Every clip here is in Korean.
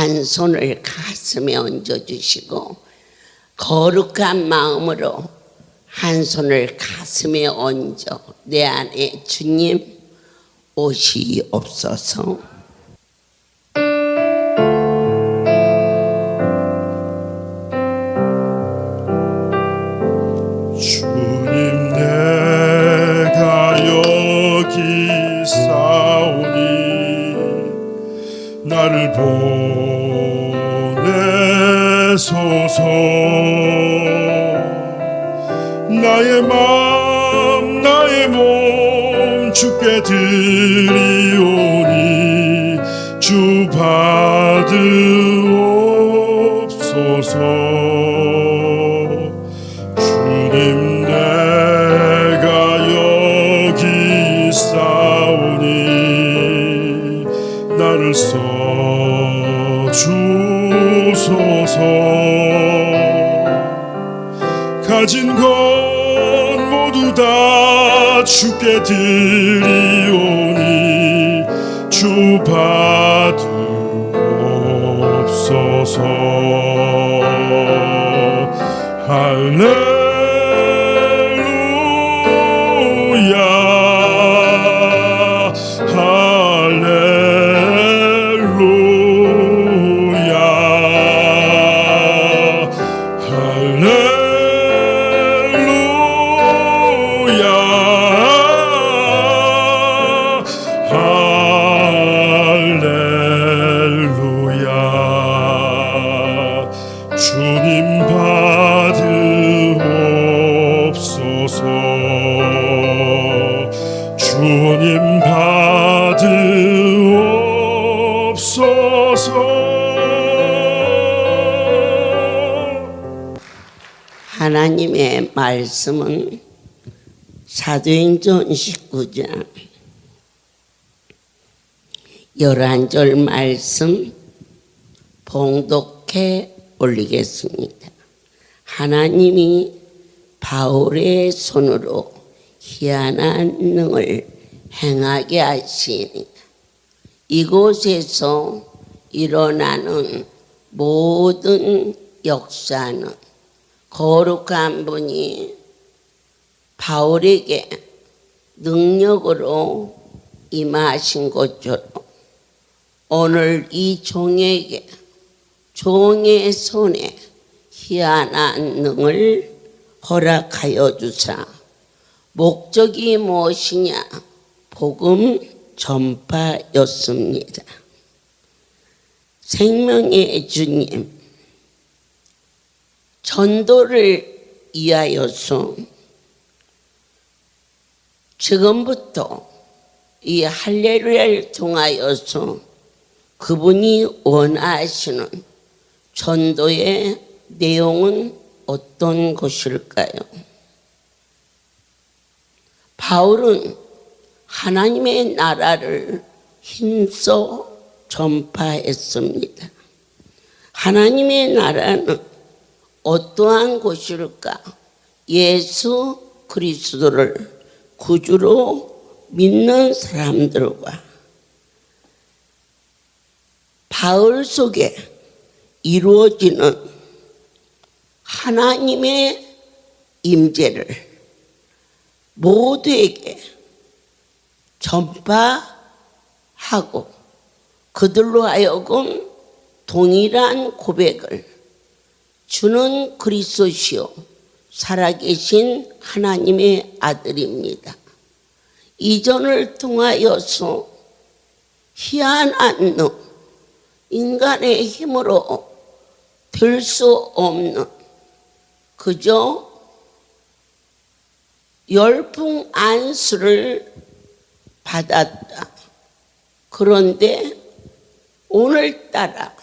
한 손을 가슴에 얹어주시고 거룩한 마음으로 한 손을 가슴에 얹어 내 안에 주님 오시옵소서. 주님 내가 여기 있사오니 나를 보내소서. 나의 마음 나의 몸 주께 드리오니 주 받으옵소서. 주님 내가 여기 있사오니 나를 써주소서. 가진 것 모두 다 주께 드리오니 주 받으옵소서. 할렐루야 주님 받으옵소서. 주님 받으옵소서. 하나님의 말씀은 사도행전 19장 11절 말씀 봉독해 올리겠습니다. 하나님이 바울의 손으로 희한한 능을 행하게 하시니 이곳에서 일어나는 모든 역사는 거룩한 분이 바울에게 능력으로 임하신 것처럼 오늘 이 종에게 종의 손에 희한한 능을 허락하여 주사 목적이 무엇이냐? 복음 전파였습니다. 생명의 주님 전도를 위하여서 지금부터 이 할례루야를 통하여서 그분이 원하시는 전도의 내용은 어떤 것일까요? 바울은 하나님의 나라를 힘써 전파했습니다. 하나님의 나라는 어떠한 곳일까? 예수 그리스도를 구주로 믿는 사람들과 바울 속에 이루어지는 하나님의 임재를 모두에게 전파하고 그들로 하여금 동일한 고백을 주는 그리스도시요 살아계신 하나님의 아들입니다. 이전을 통하여서 희한한 능, 인간의 힘으로 될 수 없는 그저 열풍 안수를 받았다. 그런데 오늘따라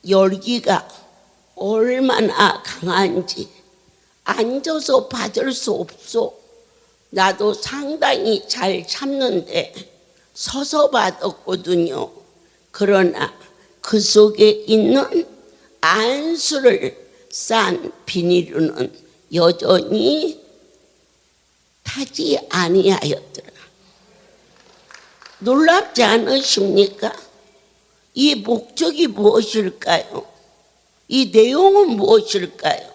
열기가 얼마나 강한지 앉아서 받을 수 없어. 나도 상당히 잘 참는데 서서 받았거든요. 그러나 그 속에 있는 안수를 싼 비닐은 여전히 타지 아니하였더라. 놀랍지 않으십니까? 이 목적이 무엇일까요? 이 내용은 무엇일까요?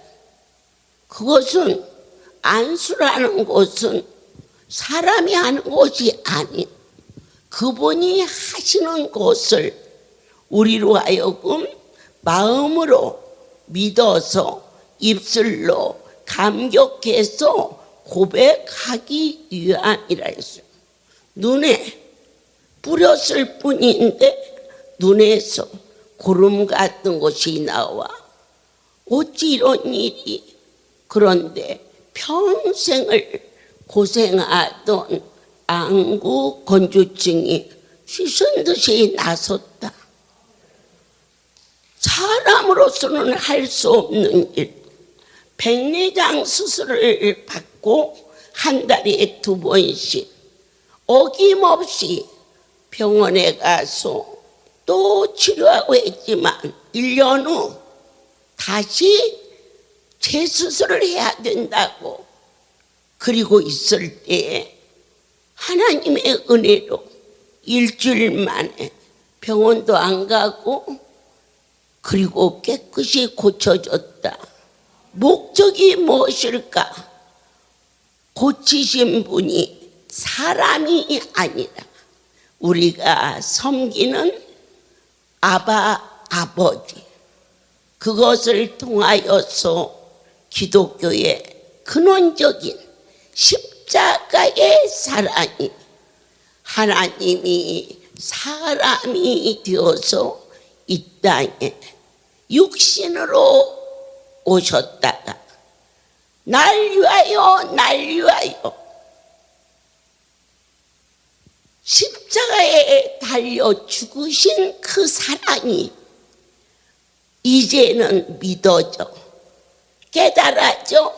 그것은 안수라는 것은 사람이 하는 것이 아닌 그분이 하시는 것을 우리로 하여금 마음으로 믿어서 입술로 감격해서 고백하기 위함이라 했어요. 눈에 뿌렸을 뿐인데 눈에서 구름 같은 것이 나와 어찌 이런 일이. 그런데 평생을 고생하던 안구 건조증이 씻은 듯이 나섰다. 사람으로서는 할 수 없는 일. 백내장 수술을 받고 한 달에 2번씩 어김없이 병원에 가서 또 치료하고 했지만 1년 후 다시 재수술을 해야 된다고 그리고 있을 때에 하나님의 은혜로 일주일 만에 병원도 안 가고 그리고 깨끗이 고쳐졌다. 목적이 무엇일까? 고치신 분이 사람이 아니라 우리가 섬기는 아버지, 그것을 통하여서 기독교의 근원적인 십자가의 사랑이 하나님이 사람이 되어서 이 땅에 육신으로 오셨다가 날 위하여 십자가에 달려 죽으신 그 사랑이 이제는 믿어져 깨달아져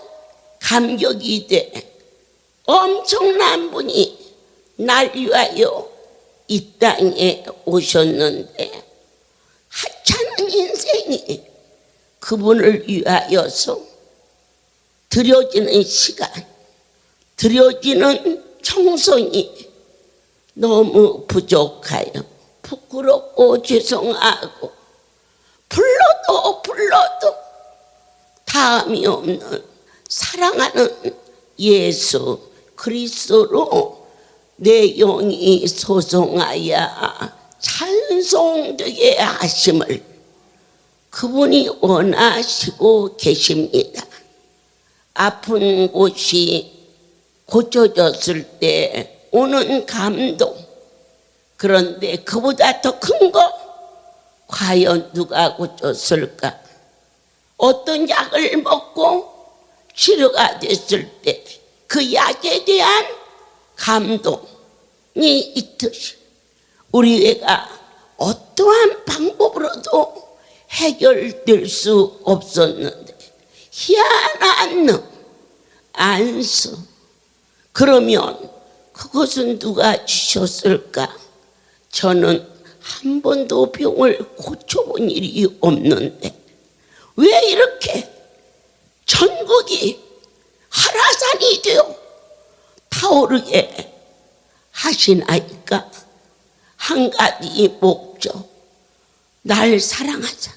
감격이 돼. 엄청난 분이 날 위하여 이 땅에 오셨는데 하찮은 인생이 그분을 위하여서 드려지는 시간, 드려지는 청송이 너무 부족하여 부끄럽고 죄송하고 불러도 다음이 없는 사랑하는 예수 그리스도로 내 영이 소송하여 찬송되게 하심을 그분이 원하시고 계십니다. 아픈 곳이 고쳐졌을 때 오는 감동, 그런데 그보다 더 큰 거 과연 누가 고쳤을까? 어떤 약을 먹고 치료가 됐을 때 그 약에 대한 감동이 있듯이 우리가 어떠한 방법으로도 해결될 수 없었는데 희한한 안수, 그러면 그것은 누가 주셨을까? 저는 한 번도 병을 고쳐본 일이 없는데 왜 이렇게 전국이 한라산이 되어 타오르게 하시나이까? 한 가지 목적, 날 사랑하자,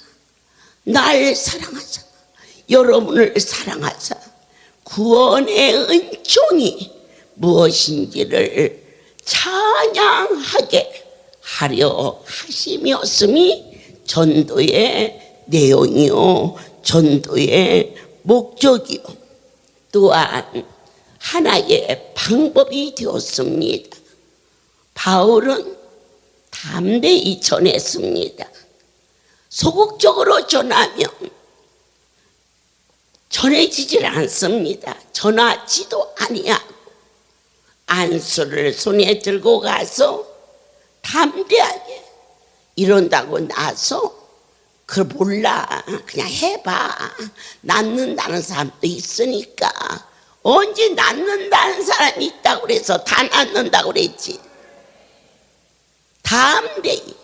여러분을 사랑하자. 구원의 은총이 무엇인지를 찬양하게 하려 하심이었음이 전도의 내용이요, 전도의 목적이요, 또한 하나의 방법이 되었습니다. 바울은 담대히 전했습니다. 소극적으로 전하면 전해지질 않습니다. 전하지도 아니하고 안수를 손에 들고 가서 담대하게 이런다고 나서 그걸 몰라, 그냥 해봐. 낫는다는 사람도 있으니까. 언제 낫는다는 사람이 있다고 그래서 다 낫는다고 그랬지. 담대히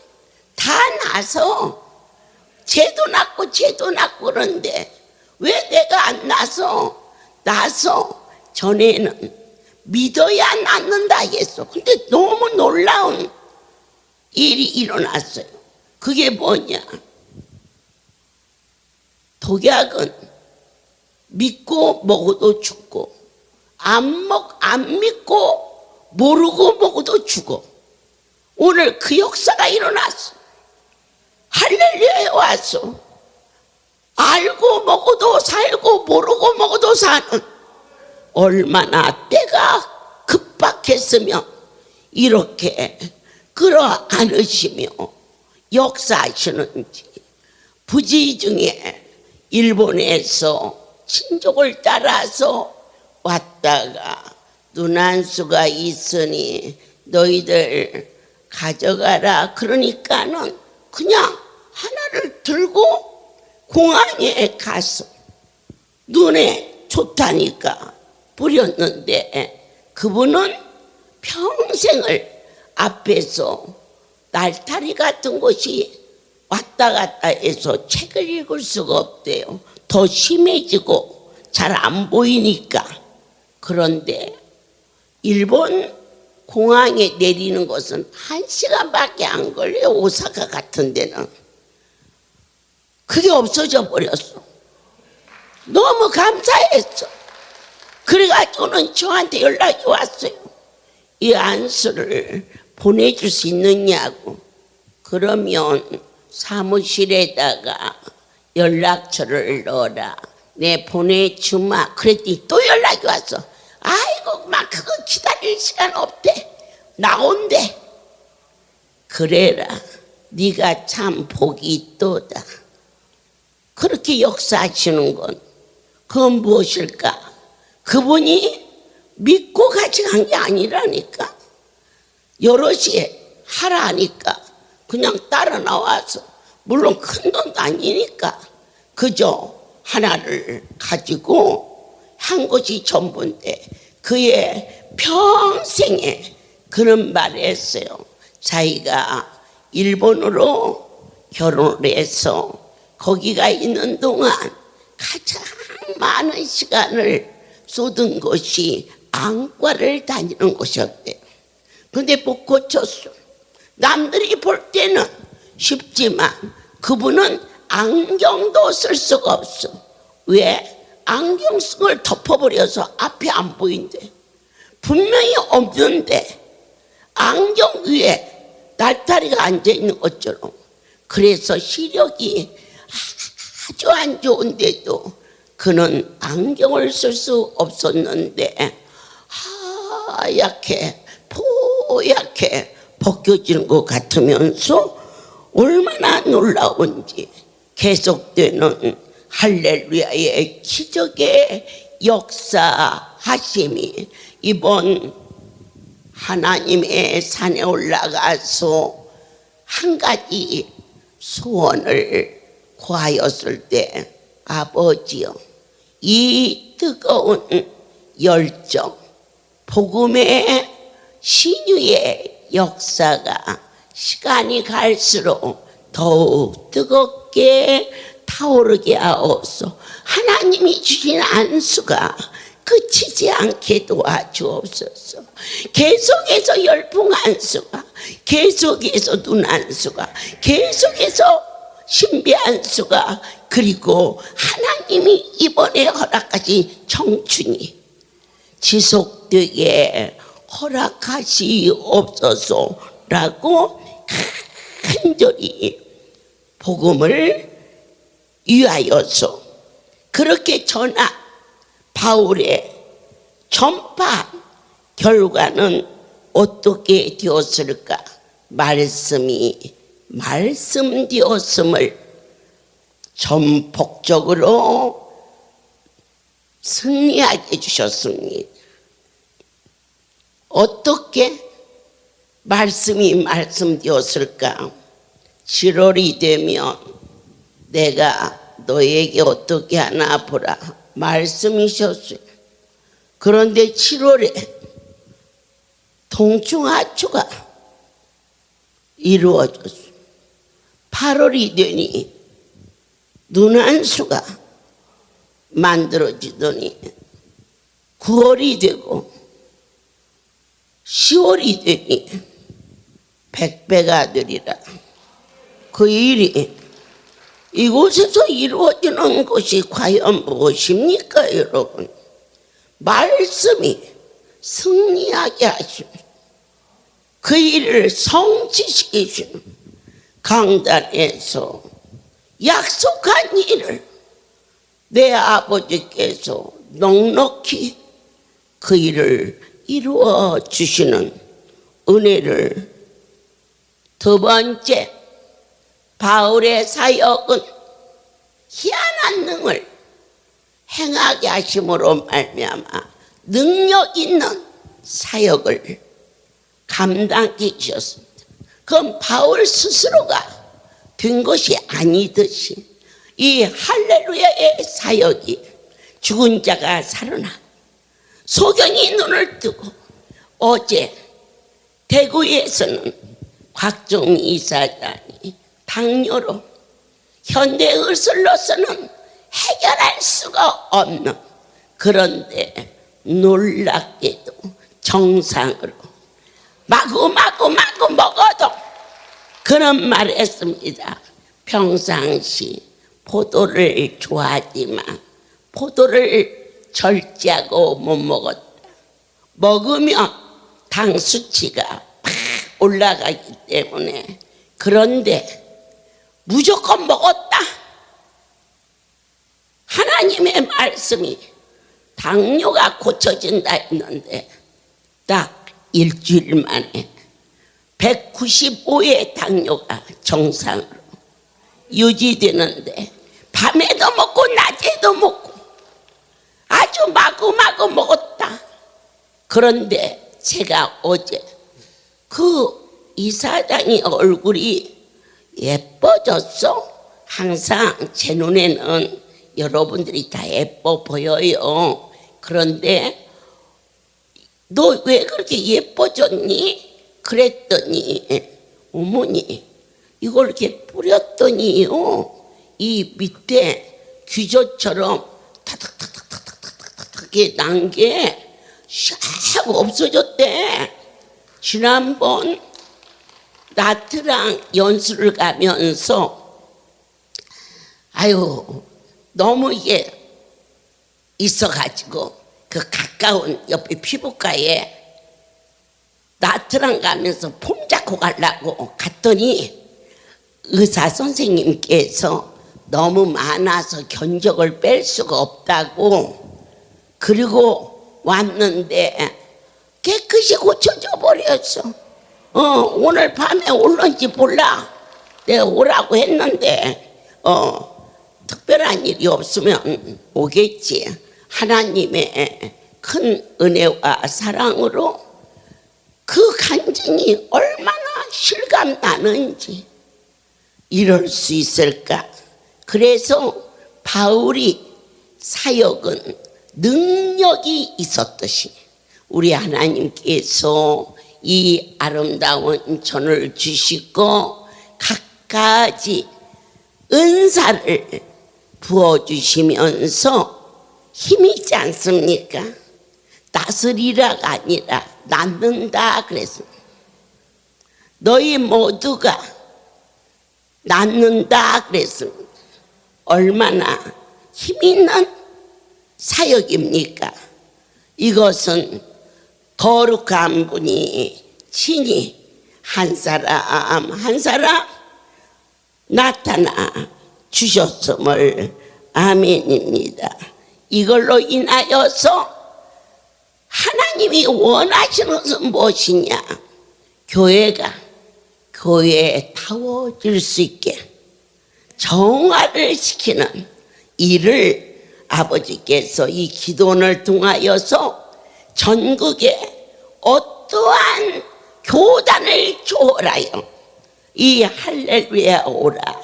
다 나서 쟤도 낫고 그런데 왜 내가 안 나서 전에는 믿어야 낫는다 했어. 근데 너무 놀라운 일이 일어났어요. 그게 뭐냐? 독약은 믿고 먹어도 죽고 안 믿고 모르고 먹어도 죽어. 오늘 그 역사가 일어났어. 할렐루야에 왔어. 알고 먹어도 살고 모르고 먹어도 사는, 얼마나 때가 급박했으면 이렇게 끌어 안으시며 역사하시는지. 부지 중에 일본에서 친족을 따라서 왔다가 눈안수가 있으니 너희들 가져가라. 그러니까는 그냥 하나를 들고 공항에 가서 눈에 좋다니까 뿌렸는데, 그분은 평생을 앞에서 날타리 같은 곳이 왔다 갔다 해서 책을 읽을 수가 없대요. 더 심해지고 잘 안 보이니까. 그런데 일본 공항에 내리는 것은 1시간밖에 안 걸려요. 오사카 같은 데는. 그게 없어져 버렸어. 너무 감사했어. 그래가지고는 저한테 연락이 왔어요. 이 안수를 보내줄 수 있느냐고. 그러면 사무실에다가 연락처를 넣어라. 내 보내주마. 그랬더니 또 연락이 왔어. 아이고, 막 그거 기다릴 시간 없대. 나온대. 그래라. 네가 참 복이 있도다. 그렇게 역사하시는 건 그건 무엇일까? 그분이 믿고 같이 간 게 아니라니까. 여럿이 하라 하니까 그냥 따라 나와서, 물론 큰 돈도 아니니까 그저 하나를 가지고 한 것이 전부인데, 그의 평생에 그런 말을 했어요. 자기가 일본으로 결혼을 해서 거기가 있는 동안 가장 많은 시간을 쏟은 것이 안과를 다니는 것이었대요. 근데 못 고쳤어. 남들이 볼 때는 쉽지만 그분은 안경도 쓸 수가 없어. 왜? 안경 쓴 걸 덮어버려서 앞이 안 보인대. 분명히 없는데 안경 위에 날다리가 앉아있는 것처럼. 그래서 시력이 아주 안 좋은데도 그는 안경을 쓸 수 없었는데 하얗게 뽀얗게 벗겨지는 것 같으면서 얼마나 놀라운지. 계속되는 할렐루야의 기적의 역사하심이 이번 하나님의 산에 올라가서 한 가지 소원을 구하였을 때, 아버지여, 이 뜨거운 열정, 복음의 신유의 역사가 시간이 갈수록 더욱 뜨겁게 타오르게 하옵소서. 하나님이 주신 안수가 그치지 않게 도와주옵소서. 계속해서 열풍 안수가, 계속해서 눈 안수가, 계속해서 신비 안수가, 그리고 하나님이 이번에 허락하신 청춘이 지속되게 허락하시옵소서라고 간절히 복음을 위하여서 그렇게 전한 바울의 전파 결과는 어떻게 되었을까? 말씀되었음을 전폭적으로 승리하게 해주셨습니다. 어떻게 말씀되었을까? 7월이 되면 내가 너에게 어떻게 하나 보라 말씀이셨어요. 그런데 7월에 동충하초가 이루어졌어요. 8월이 되니 눈안수가 만들어지더니 9월이 되고 10월이 되니 백배가 되리라. 그 일이 이곳에서 이루어지는 것이 과연 무엇입니까, 여러분? 말씀이 승리하게 하시는, 그 일을 성취시키시는, 강단에서 약속한 일을 내 아버지께서 넉넉히 그 일을 이루어 주시는 은혜를, 두 번째, 바울의 사역은 희한한 능을 행하게 하심으로 말미암아 능력 있는 사역을 감당케 주셨습니다. 그건 바울 스스로가 된 것이 아니듯이 이 할렐루야의 사역이 죽은 자가 살아나 소경이 눈을 뜨고, 어제 대구에서는 곽종희 이사장이 당뇨로 현대의술로서는 해결할 수가 없는, 그런데 놀랍게도 정상으로 마구 먹어도 그런 말을 했습니다. 평상시 포도를 좋아하지만 포도를 절제하고 못 먹었다. 먹으면 당 수치가 팍 올라가기 때문에. 그런데 무조건 먹었다. 하나님의 말씀이 당뇨가 고쳐진다 했는데 딱 일주일 만에 195의 당뇨가 정상으로 유지되는데, 밤에도 먹고 낮에도 먹고 아주 마구마구 먹었다. 그런데 제가 어제 그 이사장이 얼굴이 예뻐졌어. 항상 제 눈에는 여러분들이 다 예뻐 보여요. 그런데 너 왜 그렇게 예뻐졌니? 그랬더니, 어머니 이걸 이렇게 뿌렸더니요, 이 밑에 귀저처럼 타닥타닥타닥타닥타닥 난 게 샥 없어졌대. 지난번 나트랑 연수를 가면서 아유 너무 이게 있어가지고 그 가까운 옆에 피부과에 나트랑 가면서 폼 잡고 가려고 갔더니 의사 선생님께서 너무 많아서 견적을 뺄 수가 없다고, 그리고 왔는데 깨끗이 고쳐져 버렸어. 오늘 밤에 올런지 몰라. 내가 오라고 했는데 특별한 일이 없으면 오겠지. 하나님의 큰 은혜와 사랑으로 그 간증이 얼마나 실감 나는지 이럴 수 있을까. 그래서 바울이 사역은 능력이 있었듯이 우리 하나님께서 이 아름다운 전을 주시고 갖가지 은사를 부어주시면서 힘이 있지 않습니까? 다스리라가 아니라 낳는다 그랬습니다. 너희 모두가 낳는다 그랬습니다. 얼마나 힘있는 사역입니까? 이것은 거룩한 분이 친히 한 사람 한 사람 나타나 주셨음을 아멘입니다. 이걸로 인하여서 하나님이 원하시는 것은 무엇이냐? 교회가 교회에 타워질 수 있게 정화를 시키는 일을 아버지께서 이 기도원을 통하여서 전국에 어떠한 교단을 초월하여 이 할렐루야 오라.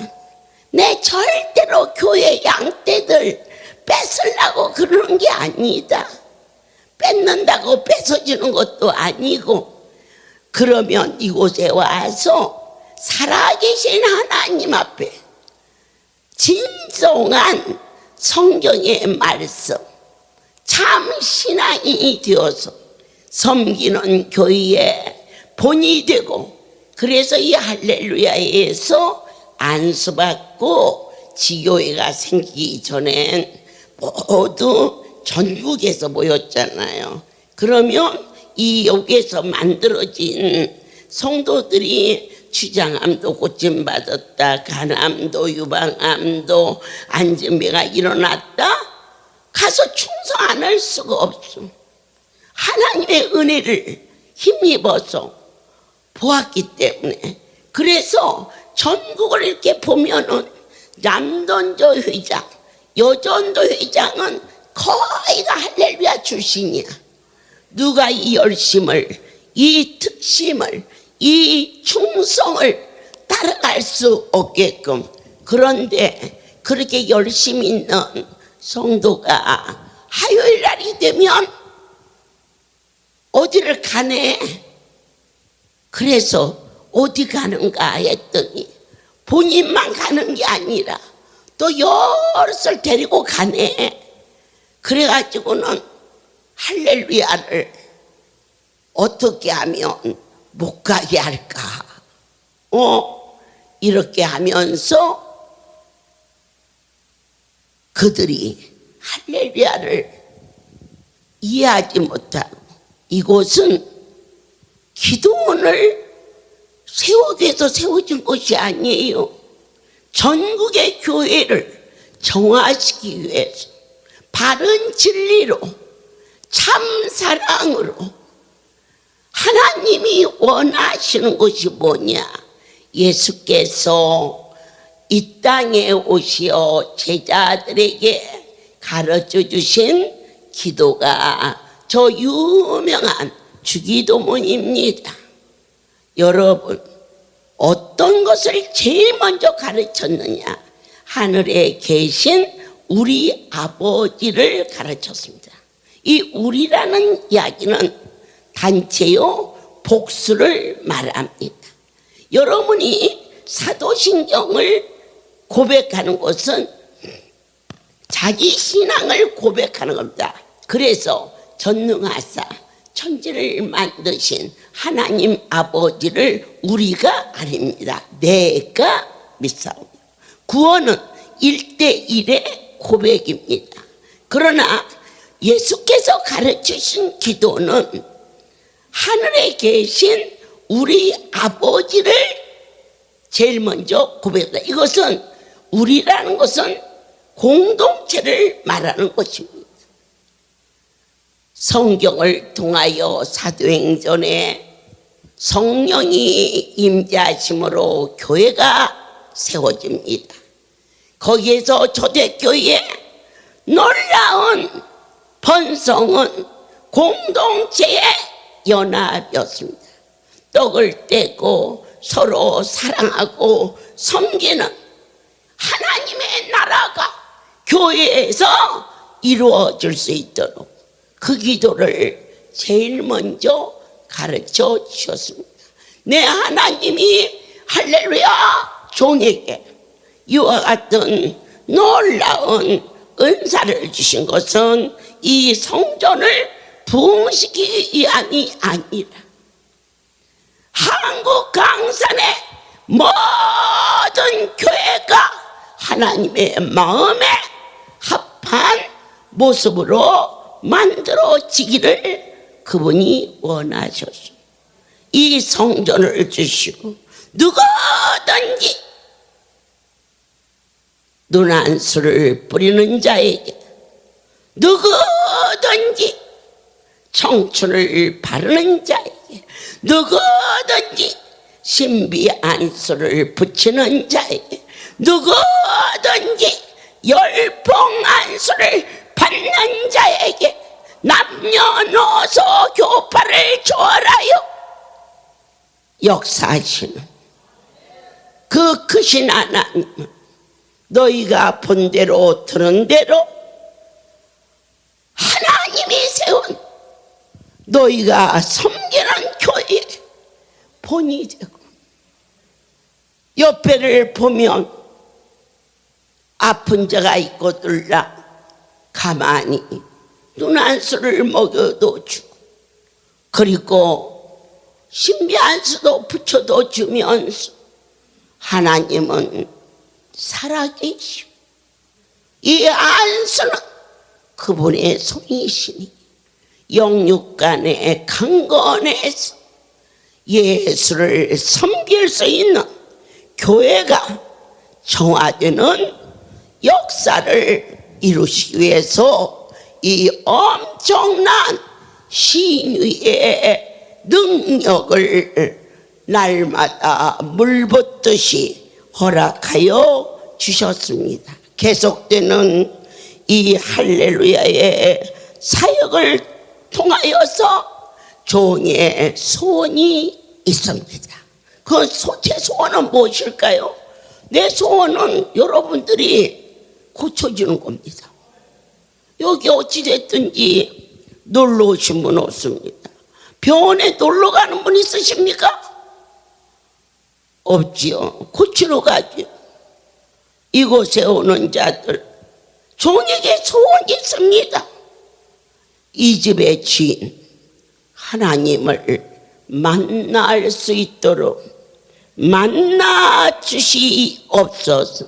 내 절대로 교회 양떼들 뺏으려고 그러는 게 아니다. 뺏는다고 뺏어주는 것도 아니고, 그러면 이곳에 와서 살아계신 하나님 앞에 진정한 성경의 말씀, 참 신앙이 되어서 섬기는 교회의 본이 되고, 그래서 이 할렐루야에서 안수받고 지교회가 생기기 전엔 모두 전국에서 모였잖아요. 그러면 이 여기에서 만들어진 성도들이 추장암도 고침받았다, 간암도 유방암도 안진배가 일어났다, 가서 충성 안 할 수가 없어. 하나님의 은혜를 힘입어서 보았기 때문에. 그래서 전국을 이렇게 보면은 남전도 회장, 여전도 회장은 거의가 할렐루야 출신이야. 누가 이 열심을, 이 특심을, 이 충성을 따라갈 수 없게끔. 그런데 그렇게 열심히 있는 성도가 화요일 날이 되면 어디를 가네? 그래서 어디 가는가 했더니 본인만 가는 게 아니라 또 여럿을 데리고 가네. 그래가지고는 할렐루야를 어떻게 하면 못 가게 할까? 이렇게 하면서 그들이 할렐루야를 이해하지 못하고, 이곳은 기도원을 세우기 위해서 세워진 곳이 아니에요. 전국의 교회를 정화시키기 위해서 바른 진리로 참 사랑으로 하나님이 원하시는 것이 뭐냐? 예수께서 이 땅에 오시어 제자들에게 가르쳐 주신 기도가 저 유명한 주기도문입니다. 여러분, 어떤 것을 제일 먼저 가르쳤느냐? 하늘에 계신 우리 아버지를 가르쳤습니다. 이 우리라는 이야기는 단체요 복수를 말합니다. 여러분이 사도신경을 고백하는 것은 자기 신앙을 고백하는 겁니다. 그래서 전능하사 천지를 만드신 하나님 아버지를 우리가 아닙니다. 내가 믿사옵니다. 구원은 1:1의 고백입니다. 그러나 예수께서 가르치신 기도는 하늘에 계신 우리 아버지를 제일 먼저 고백한다. 이것은 우리라는 것은 공동체를 말하는 것입니다. 성경을 통하여 사도행전에 성령이 임재하심으로 교회가 세워집니다. 거기에서 초대교회의 놀라운 번성은 공동체의 연합이었습니다. 떡을 떼고 서로 사랑하고 섬기는 하나님의 나라가 교회에서 이루어질 수 있도록 그 기도를 제일 먼저 가르쳐 주셨습니다. 내 하나님이 할렐루야 종에게 이와 같은 놀라운 은사를 주신 것은 이 성전을 부흥시키기 위함이 아니라 한국 강산의 모든 교회가 하나님의 마음에 합한 모습으로 만들어지기를 그분이 원하셨습니다. 이 성전을 주시고 누구든지 눈안수를 뿌리는 자에게, 누구든지 청춘을 바르는 자에게, 누구든지 신비안수를 붙이는 자에게, 누구든지 열풍안수를 받는 자에게 남녀노소 교파를 초월하여 역사하시는 그 크신 하나님은 너희가 본 대로 들은 대로 하나님이 세운 너희가 섬기는 교회의 본이 되고, 옆에를 보면 아픈 자가 있거들라 가만히 눈안수를 먹여도 주고, 그리고 신비안수도 붙여도 주면서 하나님은 살아계시오. 이 안수는 그분의 손이시니 영육간의 강건에서 예수를 섬길 수 있는 교회가 정화되는 역사를 이루시기 위해서 이 엄청난 신유의 능력을 날마다 물붓듯이 허락하여 주셨습니다. 계속되는 이 할렐루야의 사역을 통하여서 종의 소원이 있습니다. 제 소원은 무엇일까요? 내 소원은 여러분들이 고쳐주는 겁니다. 여기 어찌됐든지 놀러 오신 분 없습니다. 병원에 놀러 가는 분 있으십니까? 없지요. 고치러 가죠. 이곳에 오는 자들 종에게 소원이 있습니다. 이 집의 주인 하나님을 만날 수 있도록 만나 주시옵소서.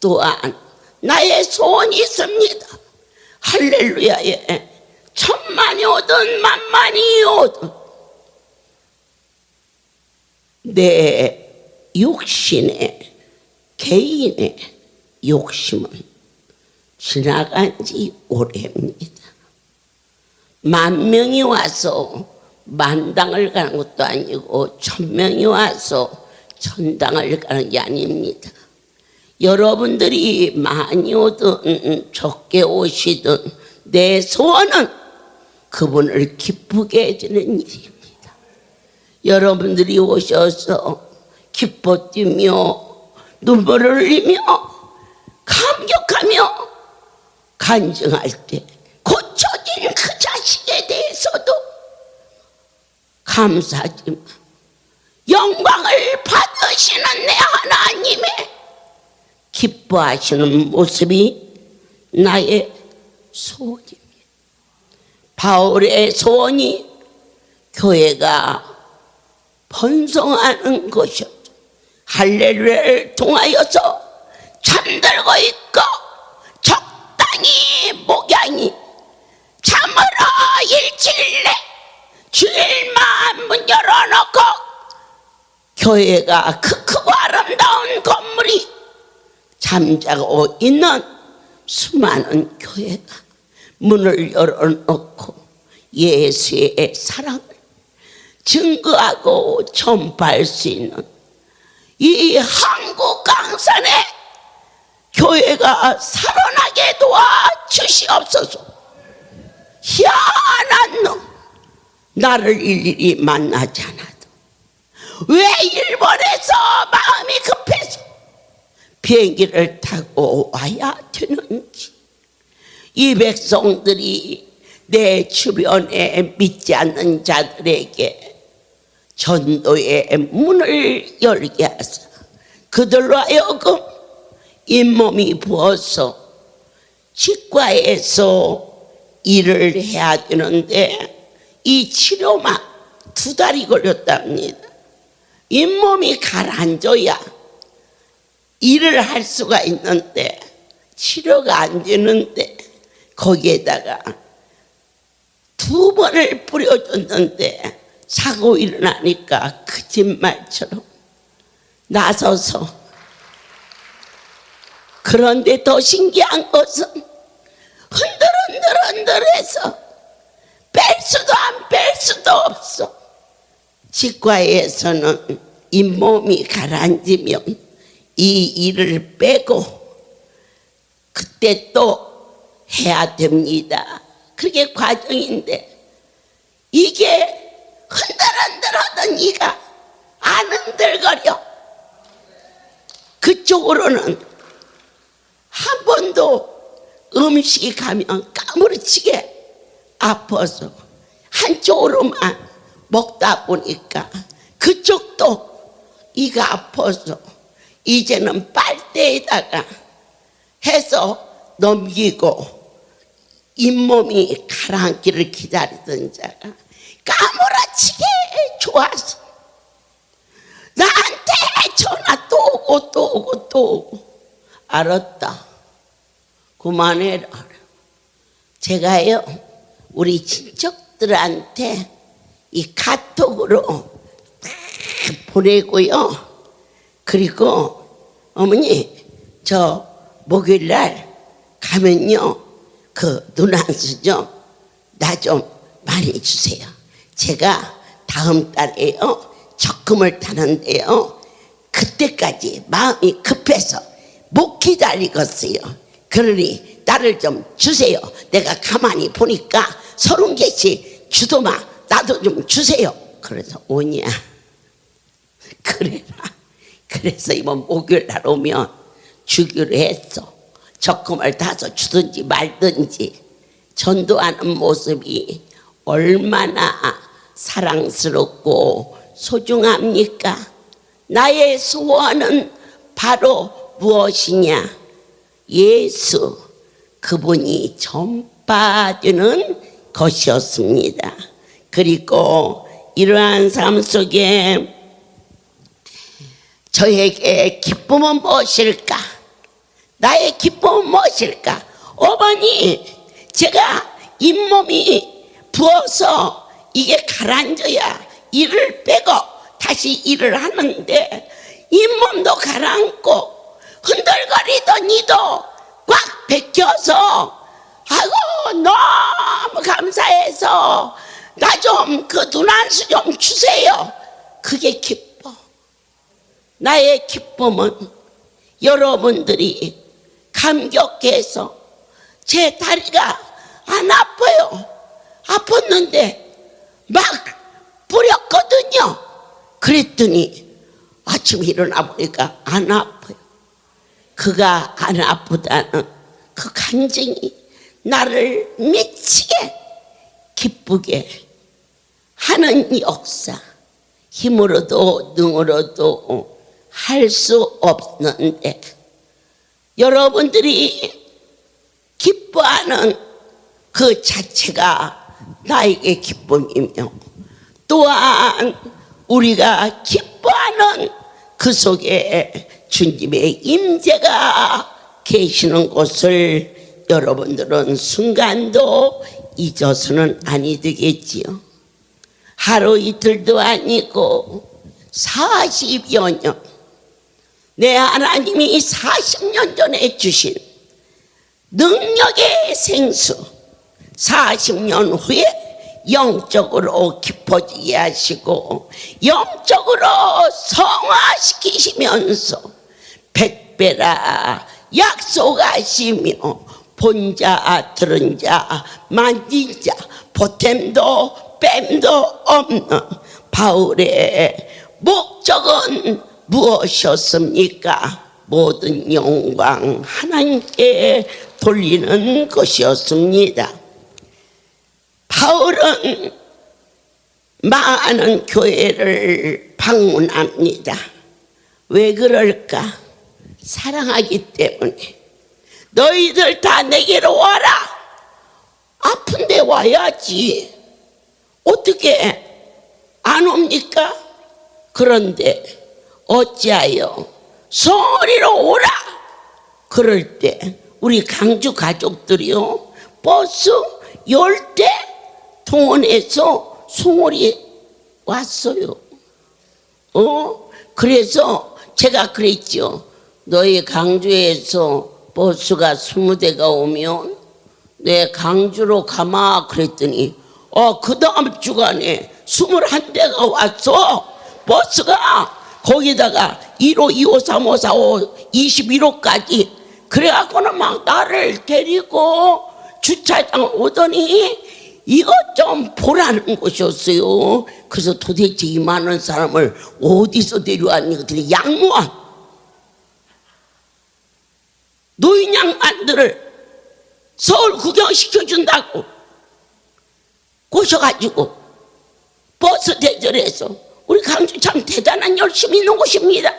또한 나의 소원이 있습니다. 할렐루야에 천만이 오든 만만이 오든 내 육신의 개인의 욕심은 지나간 지 오래입니다. 10,000명이 와서 만당을 가는 것도 아니고 1,000명이 와서 천당을 가는 게 아닙니다. 여러분들이 많이 오든 적게 오시든 내 소원은 그분을 기쁘게 해주는 일입니다. 여러분들이 오셔서 기뻐 뛰며 눈물을 흘리며 감격하며 간증할 때 고쳐진 그 자식에 대해서도 감사하지만 영광을 받으시는 내 하나님의 기뻐하시는 모습이 나의 소원입니다. 바울의 소원이 교회가 번성하는 것이었죠. 할렐루야를 통하여서 잠들고 있고 적당히 목양이 참으로 일주일내 주일만 문 열어놓고 교회가 그 크고 아름다운 건물이 잠자고 있는 수많은 교회가 문을 열어놓고 예수의 사랑을 증거하고 전파할 수 있는 이 한국 강산에 교회가 살아나게 도와주시옵소서. 희한한 놈, 나를 일일이 만나지 않아도 왜 일본에서 마음이 급해서 비행기를 타고 와야 되는지, 이 백성들이 내 주변에 믿지 않는 자들에게 전도의 문을 열게 하사 그들로 하여금 잇몸이 부어서 치과에서 일을 해야 되는데 이 치료만 2달이 걸렸답니다. 잇몸이 가라앉아야 일을 할 수가 있는데 치료가 안 되는데 거기에다가 2번을 뿌려줬는데 사고 일어나니까 거짓말처럼 나서서, 그런데 더 신기한 것은 흔들흔들해서 뺄 수도 안 뺄 수도 없어. 치과에서는 잇몸이 가라앉으면 이 일을 빼고 그때 또 해야 됩니다. 그게 과정인데 이게 흔들흔들하던 이가 안 흔들거려. 그쪽으로는 한 번도 음식이 가면 까무러치게 아파서 한쪽으로만 먹다 보니까 그쪽도 이가 아파서 이제는 빨대에다가 해서 넘기고 잇몸이 가라앉기를 기다리던 자가 까무러치게 좋아서 나한테 전화 알았다. 그만해라. 제가요, 우리 친척들한테 이 카톡으로 보내고요. 그리고 어머니, 저 목요일날 가면요, 그 눈한수 좀 나 좀 많이 주세요. 제가 다음 달에요 적금을 타는데요, 그때까지 마음이 급해서 못 기다리겠어요. 그러니 나를 좀 주세요. 내가 가만히 보니까 30개씩 주더만 나도 좀 주세요. 그래서 오냐. 그래라. 그래서 이번 목요일 날 오면 주기로 했어. 적금을 타서 주든지 말든지. 전도하는 모습이 얼마나 사랑스럽고 소중합니까? 나의 소원은 바로 무엇이냐? 예수, 그분이 전파되는 것이었습니다. 그리고 이러한 삶 속에 저에게 기쁨은 무엇일까? 나의 기쁨은 무엇일까? 어머니, 제가 잇몸이 부어서 이게 가라앉아야 이를 빼고 다시 일을 하는데 잇몸도 가라앉고 흔들거리던 이도 꽉 벗겨서 아이고 너무 감사해서 나 좀 그 눈한수 좀 주세요. 그게 기뻐. 나의 기쁨은 여러분들이 감격해서 제 다리가 안 아파요. 아팠는데 막 뿌렸거든요. 그랬더니 아침에 일어나 보니까 안 아파요. 그가 안 아프다는 그 간증이 나를 미치게 기쁘게 하는 역사. 힘으로도 능으로도 할 수 없는데 여러분들이 기뻐하는 그 자체가 나에게 기쁨이며, 또한 우리가 기뻐하는 그 속에 주님의 임재가 계시는 것을 여러분들은 순간도 잊어서는 아니 되겠지요. 하루 이틀도 아니고 40여 년, 내 하나님이 40년 전에 주신 능력의 생수, 40년 후에 영적으로 깊어지게 하시고 영적으로 성화시키시면서 100배라 약속하시며 본자 들은 자 만진 자 보탬도 뺨도 없는 바울의 목적은 무엇이었습니까? 모든 영광 하나님께 돌리는 것이었습니다. 바울은 많은 교회를 방문합니다. 왜 그럴까? 사랑하기 때문에. 너희들 다 내게로 와라. 아픈데 와야지. 어떻게 안 옵니까? 그런데 어찌하여 성리로 오라. 그럴 때 우리 강주 가족들이요, 버스 10대 동원해서 송월이 왔어요. 그래서 제가 그랬죠. 너희 강주에서 버스가 20대가 오면 내 강주로 가마. 그랬더니 그 다음 주간에 21대가 왔어. 버스가 거기다가 1호, 2호, 3호, 4호, 21호까지. 그래갖고는 막 나를 데리고 주차장 오더니 이것 좀 보라는 것이었어요. 그래서 도대체 이 많은 사람을 어디서 데려왔니? 그랬더니 양로원 노인 양반들을 서울 구경시켜준다고 꼬셔가지고 버스 대절해서. 우리 강주 참 대단한 열심히 있는 곳입니다.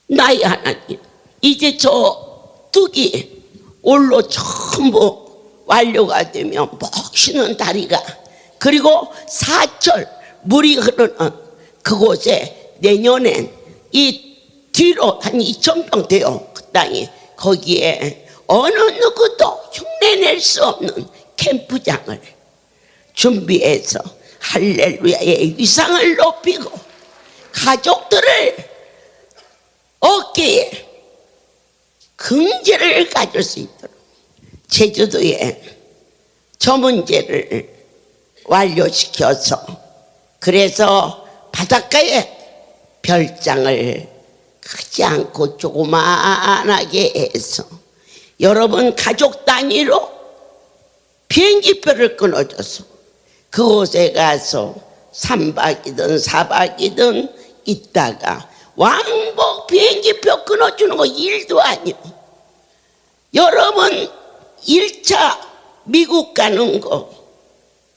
나의 하나님, 이제 저 뚝이 올로 전부 완료가 되면 멋있는 다리가, 그리고 사철 물이 흐르는 그곳에 내년엔 이 뒤로 한 2,000평 돼요. 그 땅이. 거기에 어느 누구도 흉내낼 수 없는 캠프장을 준비해서 할렐루야의 위상을 높이고 가족들을 어깨에 긍지를 가질 수 있도록 제주도에 저 문제를 완료시켜서 그래서 바닷가에 별장을 크지 않고 조그만하게 해서 여러분 가족 단위로 비행기표를 끊어줘서 그곳에 가서 3박이든 4박이든 있다가 왕복 비행기표 끊어주는 거 일도 아니요. 여러분 1차 미국 가는 거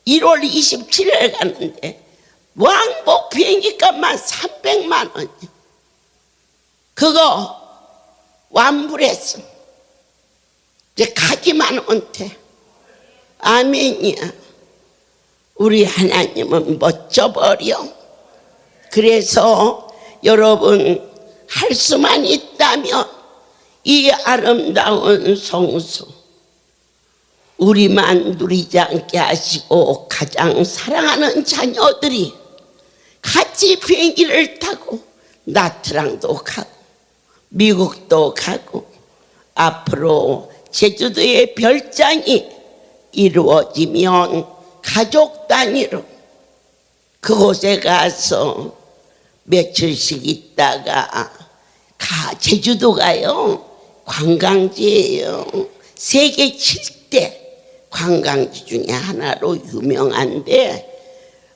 1월 27일 가는데 왕복 비행기 값만 300만 원이요. 그거 완불했어. 이제 가기만 온대. 아멘이야. 우리 하나님은 멋져버려. 그래서 여러분 할 수만 있다면 이 아름다운 성수 우리만 누리지 않게 하시고 가장 사랑하는 자녀들이 같이 비행기를 타고 나트랑도 가고 미국도 가고 앞으로 제주도의 별장이 이루어지면 가족 단위로 그곳에 가서 며칠씩 있다가 제주도가요 관광지예요. 세계 7대 관광지 중에 하나로 유명한데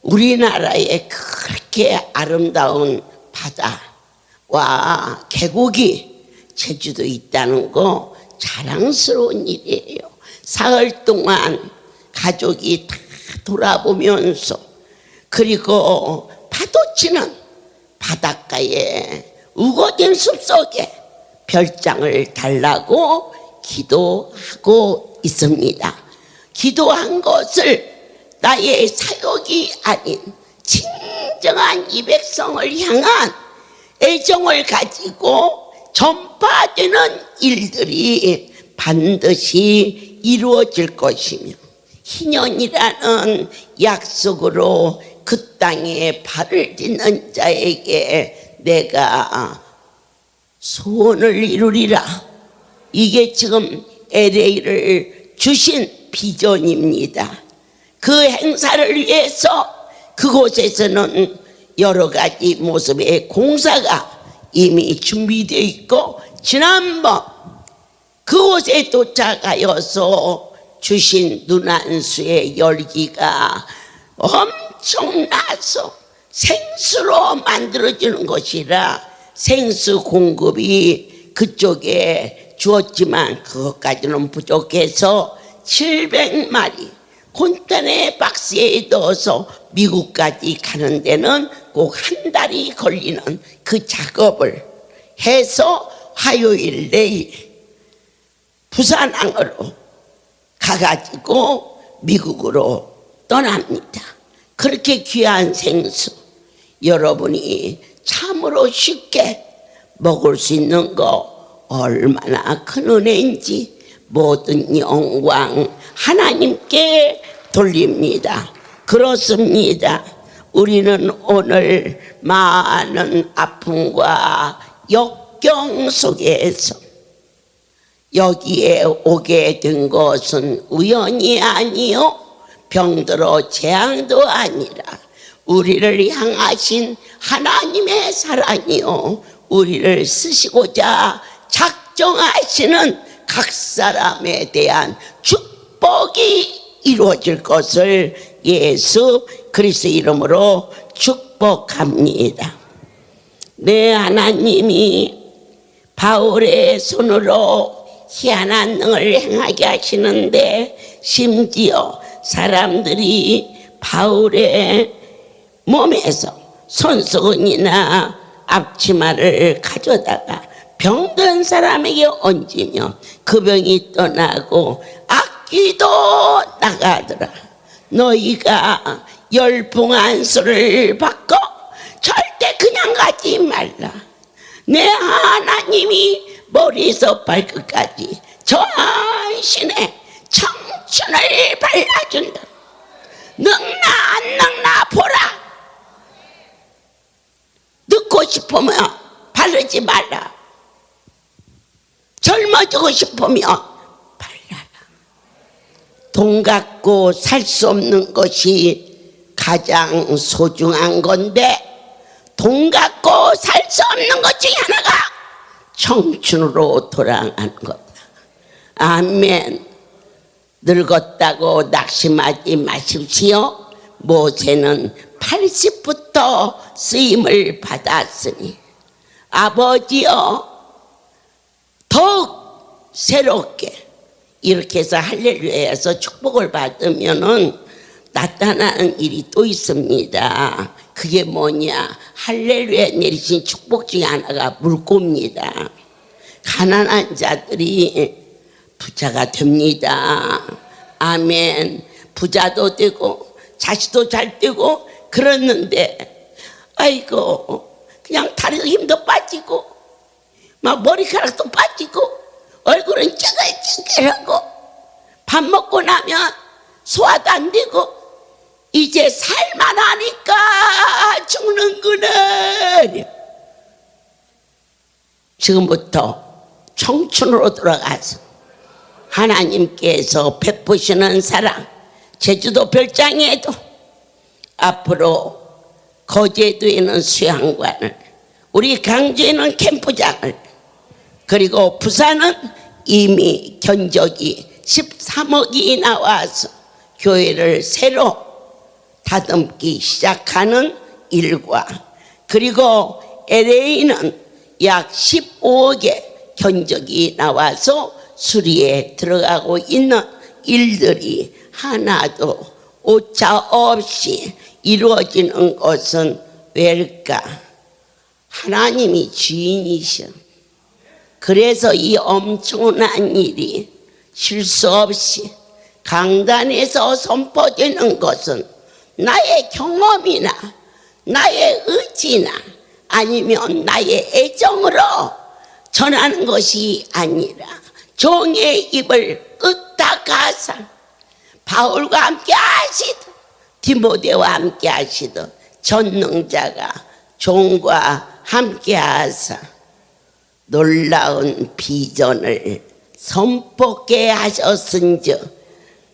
우리나라에 그렇게 아름다운 바다와 계곡이 제주도에 있다는 거 자랑스러운 일이에요. 사흘 동안 가족이 다 돌아보면서 그리고 파도치는 바닷가에 우거진 숲속에 별장을 달라고 기도하고 있습니다. 기도한 것을 나의 사역이 아닌 진정한 이 백성을 향한 애정을 가지고 전파되는 일들이 반드시 이루어질 것이며 희년이라는 약속으로 그 땅에 발을 딛는 자에게 내가 소원을 이루리라. 이게 지금 LA를 주신 비전입니다. 그 행사를 위해서 그곳에서는 여러 가지 모습의 공사가 이미 준비되어 있고 지난번 그곳에 도착하여서 주신 눈안수의 열기가 엄청나서 생수로 만들어지는 것이라 생수 공급이 그쪽에 주었지만 그것까지는 부족해서 700마리 콘테너 박스에 넣어서 미국까지 가는 데는 꼭 한 달이 걸리는 그 작업을 해서 화요일 내일 부산항으로 가가지고 미국으로 떠납니다. 그렇게 귀한 생수 여러분이 참으로 쉽게 먹을 수 있는 거 얼마나 큰 은혜인지 모든 영광 하나님께 돌립니다. 그렇습니다. 우리는 오늘 많은 아픔과 역경 속에서 여기에 오게 된 것은 우연이 아니요 병들어 재앙도 아니라 우리를 향하신 하나님의 사랑이요 우리를 쓰시고자 작정하시는 각 사람에 대한 축복이 이루어질 것을 예수 그리스도 이름으로 축복합니다. 내 하나님이 바울의 손으로 희한한 능을 행하게 하시는데 심지어 사람들이 바울의 몸에서 손수건이나 앞치마를 가져다가 병든 사람에게 얹으며 그 병이 떠나고 악귀도 나가더라. 너희가 열풍한 수를 받고 절대 그냥 가지 말라. 내 하나님이 머리에서 발끝까지 전신에 청춘을 발라준다. 늙나 안 늙나 보라. 늙고 싶으면 바르지 말라. 젊어지고 싶으면 발라라. 돈 갖고 살 수 없는 것이 가장 소중한 건데, 돈 갖고 살 수 없는 것 중에 하나가 청춘으로 돌아가는 겁니다. 아멘. 늙었다고 낙심하지 마십시오. 모세는 80부터 쓰임을 받았으니 아버지여 더욱 새롭게 이렇게 해서 할렐루야에서 축복을 받으면은 나타나는 일이 또 있습니다. 그게 뭐냐? 할렐루야 내리신 축복 중에 하나가 물고입니다. 가난한 자들이 부자가 됩니다. 아멘. 부자도 되고 자식도 잘 되고 그랬는데, 아이고 그냥 다리도 힘도 빠지고 막 머리카락도 빠지고 얼굴은 찌글찌글하고 밥 먹고 나면 소화도 안 되고 이제 살만하니까 죽는구나. 지금부터 청춘으로 돌아가서 하나님께서 베푸시는 사랑, 제주도 별장에도 앞으로 거제도에는 수양관을, 우리 강주에는 캠프장을, 그리고 부산은 이미 견적이 13억이 나와서 교회를 새로 다듬기 시작하는 일과, 그리고 LA는 약 15억의 견적이 나와서 수리에 들어가고 있는 일들이 하나도 오차 없이 이루어지는 것은 왜일까? 하나님이 주인이셔. 그래서 이 엄청난 일이 실수 없이 강단에서 선포되는 것은 나의 경험이나 나의 의지나 아니면 나의 애정으로 전하는 것이 아니라 종의 입을 끄다 가사 바울과 함께 하시던 디모데와 함께 하시던 전능자가 종과 함께 하사 놀라운 비전을 선포케 하셨은즉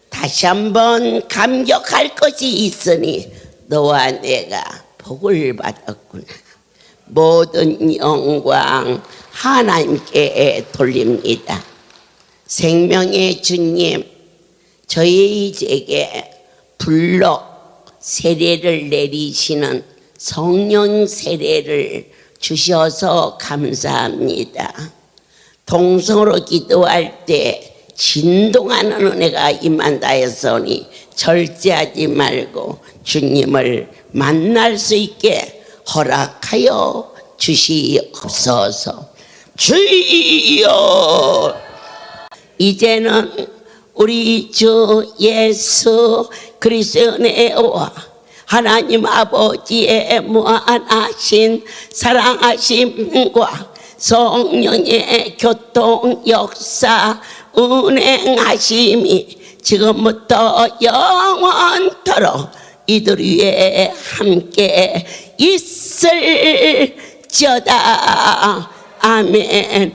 다시 한번 감격할 것이 있으니 너와 내가 복을 받았구나. 모든 영광 하나님께 돌립니다. 생명의 주님, 저희에게 불러 세례를 내리시는 성령 세례를 주셔서 감사합니다. 동성으로 기도할 때 진동하는 은혜가 임한다 했으니 절제하지 말고 주님을 만날 수 있게 허락하여 주시옵소서. 주여, 이제는 우리 주 예수 그리스도의 은혜와 하나님 아버지의 무한하신 사랑하심과 성령의 교통 역사 운행하심이 지금부터 영원토록 이들 위에 함께 있을지어다. 아멘.